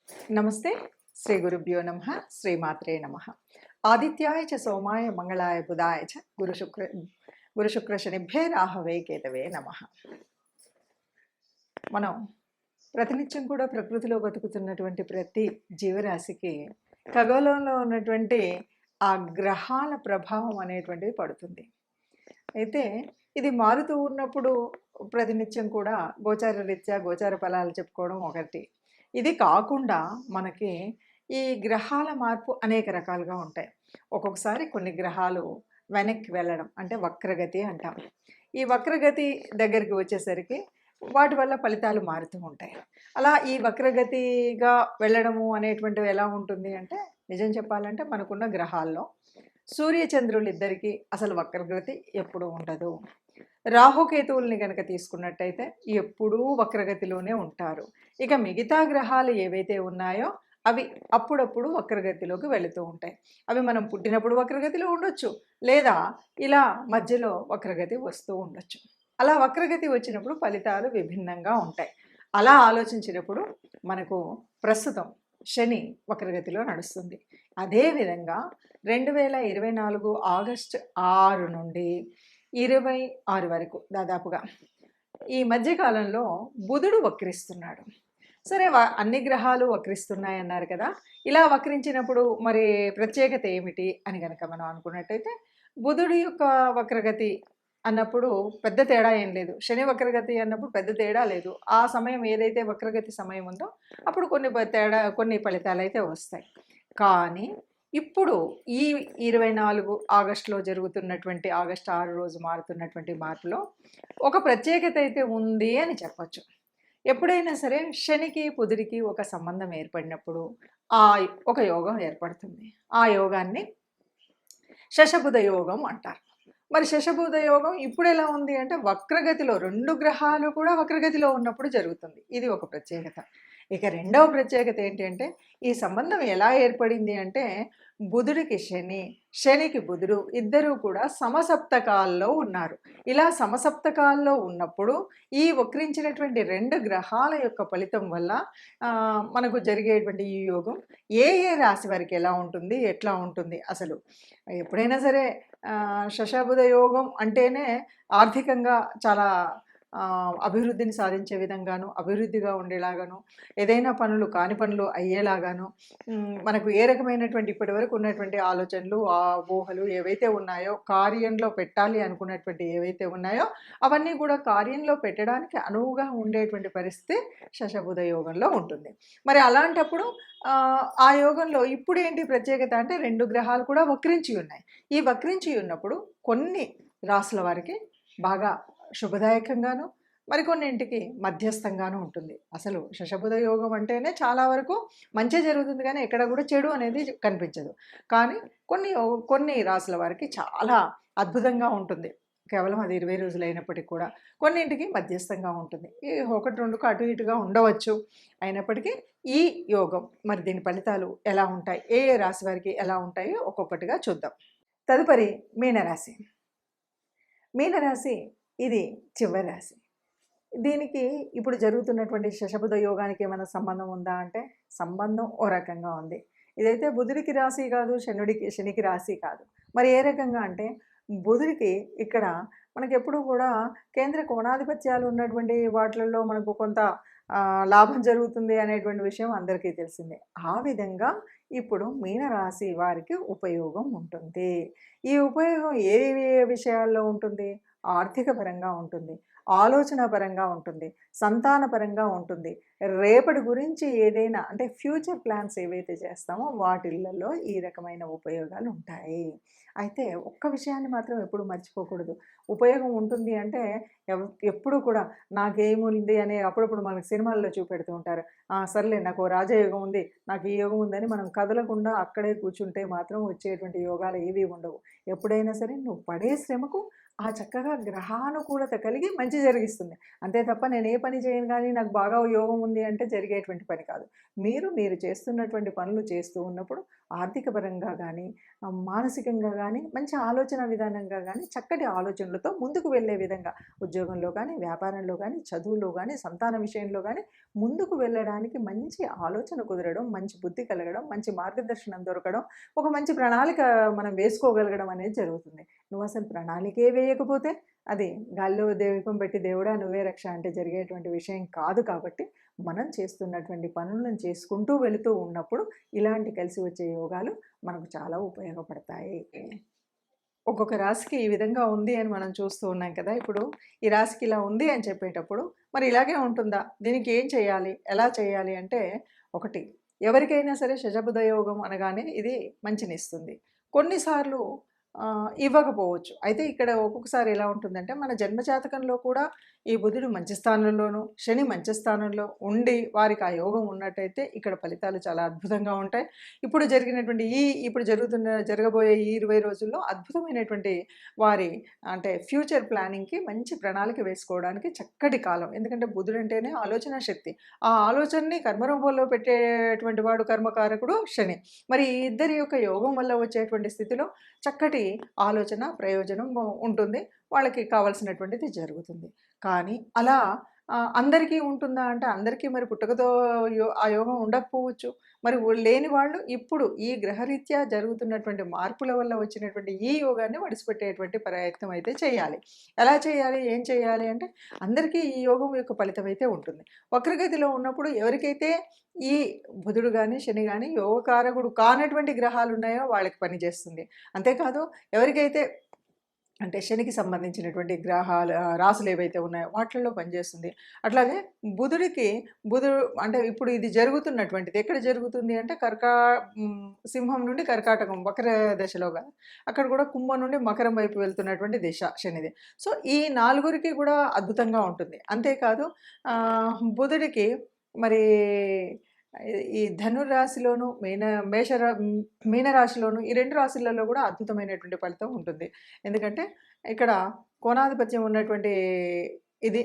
నమస్తే. శ్రీ గురుభ్యో నమః. శ్రీమాత్రే నమః. ఆదిత్యాయ చ సోమాయ మంగళాయ బుధాయ చ గురు శుక్ర శనిభ్యే రాహవే కేతవే నమః. మనం ప్రతినిత్యం కూడా ప్రకృతిలో బతుకుతున్నటువంటి ప్రతి జీవరాశికి ఖగోళంలో ఉన్నటువంటి ఆ గ్రహాల ప్రభావం అనేటువంటిది పడుతుంది. అయితే ఇది మారుతూ ఉన్నప్పుడు ప్రతినిత్యం కూడా గోచార రీత్యా గోచార ఫలాలు చెప్పుకోవడం ఒకటి. ఇది కాకుండా మనకి ఈ గ్రహాల మార్పు అనేక రకాలుగా ఉంటాయి. ఒక్కొక్కసారి కొన్ని గ్రహాలు వెనక్కి వెళ్ళడం అంటే వక్రగతి అంటాం. ఈ వక్రగతి దగ్గరికి వచ్చేసరికి వాటి వల్ల ఫలితాలు మారుతూ ఉంటాయి. అలా ఈ వక్రగతిగా వెళ్ళడము అనేటువంటివి ఎలా ఉంటుంది అంటే, నిజం చెప్పాలంటే మనకున్న గ్రహాల్లో సూర్యచంద్రులు ఇద్దరికీ అసలు వక్రగతి ఎప్పుడూ ఉండదు. రాహుకేతువుల్ని గనక తీసుకున్నట్టయితే ఎప్పుడూ వక్రగతిలోనే ఉంటారు. ఇక మిగతా గ్రహాలు ఏవైతే ఉన్నాయో అవి అప్పుడప్పుడు వక్రగతిలోకి వెళుతూ ఉంటాయి. అవి మనం పుట్టినప్పుడు వక్రగతిలో ఉండొచ్చు, లేదా ఇలా మధ్యలో వక్రగతి వస్తూ ఉండొచ్చు. అలా వక్రగతి వచ్చినప్పుడు ఫలితాలు విభిన్నంగా ఉంటాయి. అలా ఆలోచించినప్పుడు మనకు ప్రస్తుతం శని వక్రగతిలో నడుస్తుంది. అదేవిధంగా 2024 ఆగస్టు 6 నుండి 26 వరకు దాదాపుగా ఈ మధ్యకాలంలో బుధుడు వక్రిస్తున్నాడు. సరే, అన్ని గ్రహాలు వక్రిస్తున్నాయన్నారు కదా. ఇలా వక్రించినప్పుడు మరి ప్రత్యేకత ఏమిటి అని కనుక మనం అనుకున్నట్టయితే, బుధుడి యొక్క వక్రగతి అన్నప్పుడు పెద్ద తేడా ఏం లేదు. శని వక్రగతి అన్నప్పుడు పెద్ద తేడా లేదు. ఆ సమయం ఏదైతే వక్రగతి సమయం ఉందో అప్పుడు కొన్ని ఫలితాలు అయితే వస్తాయి. కానీ ఇప్పుడు ఈ 24 ఆగస్టులో జరుగుతున్నటువంటి ఆగస్టు 6 రోజు మారుతున్నటువంటి మార్పులో ఒక ప్రత్యేకత అయితే ఉంది అని చెప్పచ్చు. ఎప్పుడైనా సరే శనికి బుధుడికి ఒక సంబంధం ఏర్పడినప్పుడు ఒక యోగం ఏర్పడుతుంది. ఆ యోగాన్ని శశబుధ యోగం అంటారు. మరి శశబుధ యోగం ఇప్పుడు ఎలా ఉంది అంటే వక్రగతిలో 2 గ్రహాలు కూడా వక్రగతిలో ఉన్నప్పుడు జరుగుతుంది. ఇది ఒక ప్రత్యేకత. ఇక రెండవ ప్రత్యేకత ఏంటి అంటే, ఈ సంబంధం ఎలా ఏర్పడింది అంటే, బుధుడికి శని, శనికి బుధుడు ఇద్దరూ కూడా సమసప్తకాల్లో ఉన్నారు. ఇలా సమసప్తకాల్లో ఉన్నప్పుడు ఈ వక్రించినటువంటి 2 గ్రహాల యొక్క ఫలితం వల్ల మనకు జరిగేటువంటి ఈ యోగం ఏ రాశి వారికి ఎలా ఉంటుంది, ఎట్లా ఉంటుంది అసలు. ఎప్పుడైనా సరే శశబుధ యోగం అంటేనే ఆర్థికంగా చాలా అభివృద్ధిని సాధించే విధంగాను, అభివృద్ధిగా ఉండేలాగాను, ఏదైనా పనులు కాని పనులు అయ్యేలాగాను, మనకు ఏ రకమైనటువంటి ఇప్పటి వరకు ఉన్నటువంటి ఆలోచనలు, ఊహలు ఏవైతే ఉన్నాయో, కార్యంలో పెట్టాలి అనుకున్నటువంటి ఏవైతే ఉన్నాయో అవన్నీ కూడా కార్యంలో పెట్టడానికి అనువుగా ఉండేటువంటి పరిస్థితి శశబుధ యోగంలో ఉంటుంది. మరి అలాంటప్పుడు ఆ యోగంలో ఇప్పుడు ఏంటి ప్రత్యేకత అంటే, 2 గ్రహాలు కూడా వక్రించి ఉన్నాయి. ఈ వక్రించి ఉన్నప్పుడు కొన్ని రాసుల వారికి బాగా శుభదాయకంగాను, మరికొన్నింటికి మధ్యస్థంగాను ఉంటుంది. అసలు శశబుధ యోగం అంటేనే చాలా వరకు మంచి జరుగుతుంది, కానీ ఎక్కడ కూడా చెడు అనేది కనిపించదు. కానీ కొన్ని రాసుల వారికి చాలా అద్భుతంగా ఉంటుంది. కేవలం అది 20 రోజులు అయినప్పటికీ కూడా కొన్నింటికి మధ్యస్థంగా ఉంటుంది. ఈ 1-2కు అటు ఇటుగా ఉండవచ్చు. అయినప్పటికీ ఈ యోగం మరి దీని ఫలితాలు ఎలా ఉంటాయి, ఏ రాశి వారికి ఎలా ఉంటాయో ఒక్కొక్కటిగా చూద్దాం. తదుపరి మీనరాశి. మీనరాశి ఇది చివరి రాశి. దీనికి ఇప్పుడు జరుగుతున్నటువంటి శశబుధ యోగానికి ఏమైనా సంబంధం ఉందా అంటే, సంబంధం ఓ రకంగా ఉంది. ఇదైతే బుధుడికి రాశి కాదు, శనికి రాశి కాదు. మరి ఏ రకంగా అంటే, బుధుడికి ఇక్కడ మనకి ఎప్పుడు కూడా కేంద్ర కోణాధిపత్యాలు ఉన్నటువంటి వాటిల్లో మనకు కొంత లాభం జరుగుతుంది అనేటువంటి విషయం అందరికీ తెలిసిందే. ఆ విధంగా ఇప్పుడు మీనరాశి వారికి ఉపయోగం ఉంటుంది. ఈ ఉపయోగం ఏ విషయాల్లో ఉంటుంది? ఆర్థిక పరంగా ఉంటుంది, ఆలోచన పరంగా ఉంటుంది, సంతాన పరంగా ఉంటుంది. రేపటి గురించి ఏదైనా అంటే ఫ్యూచర్ ప్లాన్స్ ఏవైతే చేస్తామో వాటిల్లో ఈ రకమైన ఉపయోగాలు ఉంటాయి. అయితే ఒక్క విషయాన్ని మాత్రం ఎప్పుడు మర్చిపోకూడదు. ఉపయోగం ఉంటుంది అంటే ఎప్పుడు కూడా నాకేముంది అని అప్పుడప్పుడు మనకు సినిమాల్లో చూపెడుతూ ఉంటారు. సర్లే నాకు రాజయోగం ఉంది, నాకు ఈ యోగం ఉందని మనం కదలకుండా అక్కడే కూర్చుంటే మాత్రం వచ్చేటువంటి యోగాలు ఏవి ఉండవు. ఎప్పుడైనా సరే నువ్వు పడే శ్రమకు ఆ చక్కగా గ్రహానుకూలత కలిగి మంచి జరిగిస్తుంది. అంతే తప్ప నేను ఏ పని చేయను గానీ నాకు బాగా యోగం ఉంది అంటే జరిగేటువంటి పని కాదు. మీరు చేస్తున్నటువంటి పనులు చేస్తూ ఉన్నప్పుడు ఆర్థిక పరంగా గానీ, మానసికంగా గానీ, మంచి ఆలోచన విధానంగా గానీ, చక్కటి ఆలోచనలతో ముందుకు వెళ్ళే విధంగా ఉద్యోగంలో గానీ, వ్యాపారంలో గానీ, చదువులో గానీ, సంతాన విషయంలో గానీ ముందుకు వెళ్ళడానికి మంచి ఆలోచన కుదరడం, మంచి బుద్ధి కలగడం, మంచి మార్గదర్శనం దొరకడం, ఒక మంచి ప్రణాళిక మనం వేసుకోగలగడం అనేది జరుగుతుంది. నువ్వసలు ప్రణాళికే వేయకపోతే అది గాల్లో దీపం పెట్టి దేవుడా నువ్వే రక్ష అంటే జరిగేటువంటి విషయం కాదు కాబట్టి, మనం చేస్తున్నటువంటి పనులను చేసుకుంటూ వెళుతూ ఉన్నప్పుడు ఇలాంటి కలిసి వచ్చే యోగాలు మనకు చాలా ఉపయోగపడతాయి. ఒక్కొక్క రాశికి ఈ విధంగా ఉంది అని మనం చూస్తూ ఉన్నాం కదా! ఇప్పుడు ఈ రాశికి ఇలా ఉంది అని చెప్పేటప్పుడు మరి ఇలాగే ఉంటుందా? దీనికి ఏం చేయాలి? ఎలా చేయాలి? అంటే ఒకటి, ఎవరికైనా సరే శశబుధ యోగం అనగానే ఇది మంచినిస్తుంది. కొన్నిసార్లు ఇవ్వకపోవచ్చు. అయితే ఇక్కడ ఒక్కొక్కసారి ఎలా ఉంటుందంటే మన జన్మజాతకంలో కూడా ఈ బుధుడు మంచి స్థానంలోను, శని మంచి స్థానంలో ఉండి వారికి ఆ యోగం ఉన్నట్టయితే ఇక్కడ ఫలితాలు చాలా అద్భుతంగా ఉంటాయి. ఇప్పుడు జరగబోయే ఈ 20 రోజుల్లో అద్భుతమైనటువంటి వారి అంటే ఫ్యూచర్ ప్లానింగ్‌కి మంచి ప్రణాళిక వేసుకోవడానికి చక్కటి కాలం. ఎందుకంటే బుధుడంటేనే ఆలోచనా శక్తి. ఆ ఆలోచనని కర్మరూపంలో పెట్టేటువంటి వాడు కర్మకారకుడు శని. మరి ఈ ఇద్దరి యొక్క యోగం వల్ల వచ్చేటువంటి స్థితిలో చక్కటి ఆలోచన, ప్రయోజనం ఉంటుంది. వాళ్ళకి కావాల్సినటువంటిది జరుగుతుంది. కానీ అలా అందరికీ ఉంటుందా అంటే అందరికీ మరి పుట్టుకతో ఆ యోగం ఉండకపోవచ్చు. మరి లేని వాళ్ళు ఇప్పుడు ఈ గ్రహరీత్యా జరుగుతున్నటువంటి మార్పుల వల్ల వచ్చినటువంటి ఈ యోగాన్ని వడిసిపెట్టేటువంటి ప్రయత్నం అయితే చేయాలి. ఎలా చేయాలి? ఏం చేయాలి? అంటే అందరికీ ఈ యోగం యొక్క ఫలితం అయితే ఉంటుంది. వక్రగతిలో ఉన్నప్పుడు ఎవరికైతే ఈ బుధుడు గాని, శని గాని యోగకారకుడు కానటువంటి గ్రహాలున్నాయో వాళ్ళకి పనిచేస్తుంది. అంతేకాదు ఎవరికైతే అంటే శనికి సంబంధించినటువంటి రాసులు ఏవైతే ఉన్నాయో వాటిల్లో పనిచేస్తుంది. అట్లాగే బుధుడు అంటే ఇప్పుడు ఇది జరుగుతున్నటువంటిది ఎక్కడ జరుగుతుంది అంటే సింహం నుండి కర్కాటకం వక్ర దశలోగా అక్కడ కూడా కుంభం నుండి మకరం వైపు వెళ్తున్నటువంటి దిశ శనిది. సో ఈ నలుగురికి కూడా అద్భుతంగా ఉంటుంది. అంతేకాదు బుధుడికి మరి ఈ ధనుర్రాశిలోను మీనరాశిలోను ఈ 2 రాశులలో కూడా అద్భుతమైనటువంటి ఫలితం ఉంటుంది. ఎందుకంటే ఇక్కడ కోణాధిపత్యం ఉన్నటువంటి ఇది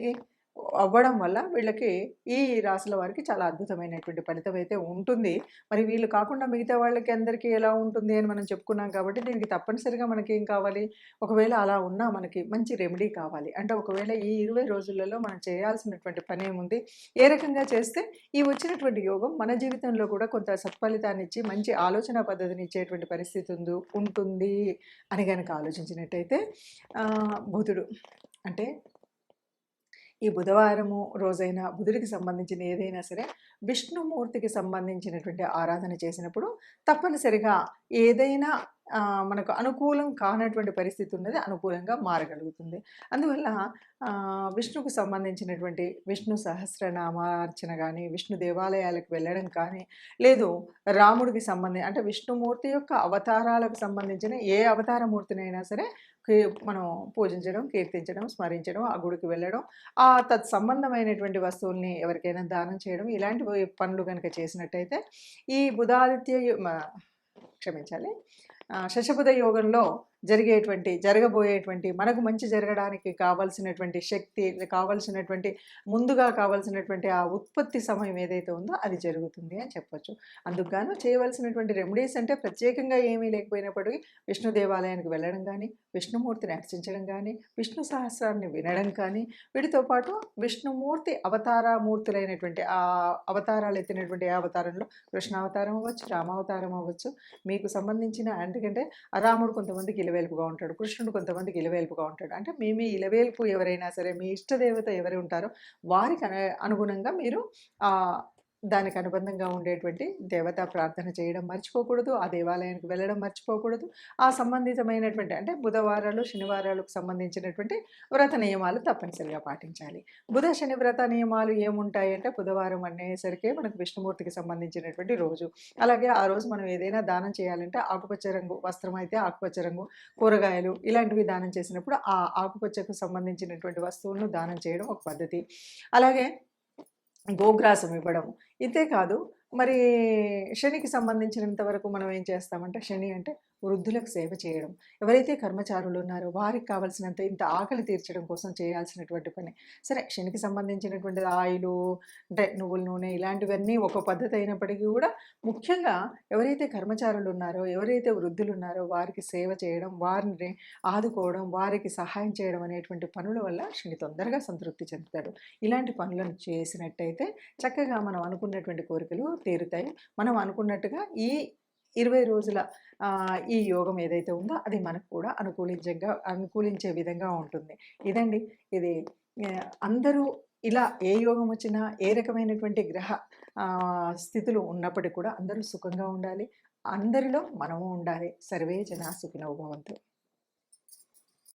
అవ్వడం వల్ల వీళ్ళకి ఈ రాశుల వారికి చాలా అద్భుతమైనటువంటి ఫలితం అయితే ఉంటుంది. మరి వీళ్ళు కాకుండా మిగతా వాళ్ళకి అందరికీ ఎలా ఉంటుంది అని మనం చెప్పుకున్నాం కాబట్టి దీనికి తప్పనిసరిగా మనకేం కావాలి? ఒకవేళ అలా ఉన్నా మనకి మంచి రెమెడీ కావాలి. అంటే ఒకవేళ ఈ 20 రోజులలో మనం చేయాల్సినటువంటి పనేముంది? ఏ రకంగా చేస్తే ఈ వచ్చినటువంటి యోగం మన జీవితంలో కూడా కొంత సత్ఫలితాన్నిచ్చి మంచి ఆలోచనా పద్ధతిని ఇచ్చేటువంటి పరిస్థితి ఉంటుంది అని గనక ఆలోచించినట్టయితే బుధుడు అంటే ఈ బుధవారము రోజైనా బుధుడికి సంబంధించిన ఏదైనా సరే విష్ణుమూర్తికి సంబంధించినటువంటి ఆరాధన చేసినప్పుడు తప్పనిసరిగా ఏదైనా మనకు అనుకూలం కానటువంటి పరిస్థితి ఉన్నది అనుకూలంగా మారగలుగుతుంది. అందువల్ల విష్ణుకు సంబంధించినటువంటి విష్ణు సహస్రనామార్చన కానీ, విష్ణు దేవాలయాలకు వెళ్ళడం కానీ, లేదు రాముడికి అంటే విష్ణుమూర్తి యొక్క అవతారాలకు సంబంధించిన ఏ అవతారమూర్తినైనా సరే మనం పూజించడం, కీర్తించడం, స్మరించడం, ఆ గుడికి వెళ్ళడం, తత్సంబంధమైనటువంటి వస్తువుల్ని ఎవరికైనా దానం చేయడం, ఇలాంటి పనులు కనుక చేసినట్టయితే ఈ క్షమించాలి శశబుధ యోగంలో జరగబోయేటువంటి మనకు మంచి జరగడానికి కావాల్సినటువంటి శక్తి, కావాల్సినటువంటి ముందుగా కావాల్సినటువంటి ఆ ఉత్పత్తి సమయం ఏదైతే ఉందో అది జరుగుతుంది అని చెప్పొచ్చు. అందుకుగాను చేయవలసినటువంటి రెమెడీస్ అంటే ప్రత్యేకంగా ఏమీ లేకపోయినప్పటికీ విష్ణు దేవాలయానికి వెళ్ళడం కానీ, విష్ణుమూర్తిని అర్చించడం కానీ, విష్ణు సహస్రాన్ని వినడం కానీ, వీటితో పాటు విష్ణుమూర్తి అవతారమూర్తులైనటువంటి ఆ అవతారాలు ఎత్తినటువంటి ఏ అవతారంలో కృష్ణావతారం అవ్వచ్చు, రామావతారం అవ్వచ్చు, మీకు సంబంధించిన ఎందుకంటే రాముడు కొంతమందికి ఇలవేల్పుగా ఉంటాడు, కృష్ణుడు కొంతమందికి ఇలవేల్పుగా ఉంటాడు. అంటే మీ ఇలవేల్పు ఎవరైనా సరే మీ ఇష్టదేవత ఎవరు ఉంటారో వారికి అనుగుణంగా మీరు దానికి అనుబంధంగా ఉండేటువంటి దేవతా ప్రార్థన చేయడం మర్చిపోకూడదు. ఆ దేవాలయానికి వెళ్ళడం మర్చిపోకూడదు. ఆ సంబంధితమైనటువంటి అంటే బుధవారాలు, శనివారాలకు సంబంధించినటువంటి వ్రత నియమాలు తప్పనిసరిగా పాటించాలి. బుధ, శని వ్రత నియమాలు ఏముంటాయి అంటే బుధవారం అనేసరికి మనకు విష్ణుమూర్తికి సంబంధించినటువంటి రోజు. అలాగే ఆ రోజు మనం ఏదైనా దానం చేయాలంటే ఆకుపచ్చ రంగు వస్త్రం అయితే ఆకుపచ్చ రంగు, కూరగాయలు ఇలాంటివి దానం చేసినప్పుడు ఆ ఆకుపచ్చకు సంబంధించినటువంటి వస్తువులను దానం చేయడం ఒక పద్ధతి. అలాగే గోగ్రాసం ఇవ్వడం. ఇంతే కాదు మరి శనికి సంబంధించినంత వరకు మనం ఏం చేస్తామంటే శని అంటే వృద్ధులకు సేవ చేయడం, ఎవరైతే కర్మచారులు ఉన్నారో వారికి కావాల్సినంత ఇంత ఆకలి తీర్చడం కోసం చేయాల్సినటువంటి పని. సరే శనికి సంబంధించినటువంటిది ఆయిలు, అంటే నువ్వుల నూనె ఇలాంటివన్నీ ఒక పద్ధతి అయినప్పటికీ కూడా ముఖ్యంగా ఎవరైతే కర్మచారులు ఉన్నారో, ఎవరైతే వృద్ధులున్నారో వారికి సేవ చేయడం, వారిని ఆదుకోవడం, వారికి సహాయం చేయడం అనేటువంటి పనుల వల్ల శని తొందరగా సంతృప్తి చెందుతాడు. ఇలాంటి పనులను చేసినట్టయితే చక్కగా మనం అనుకున్నటువంటి కోరికలు తీరుతాయి. మనం అనుకున్నట్టుగా ఈ 20 రోజుల ఈ యోగం ఏదైతే ఉందో అది మనకు కూడా అనుకూలించే విధంగా ఉంటుంది. ఇదండి ఇది. అందరూ ఇలా ఏ యోగం వచ్చినా, ఏ రకమైనటువంటి గ్రహ స్థితులు ఉన్నప్పటికి కూడా అందరూ సుఖంగా ఉండాలి. అందరిలో మనము ఉండాలి. సర్వే జనా సుఖినో భవంతు.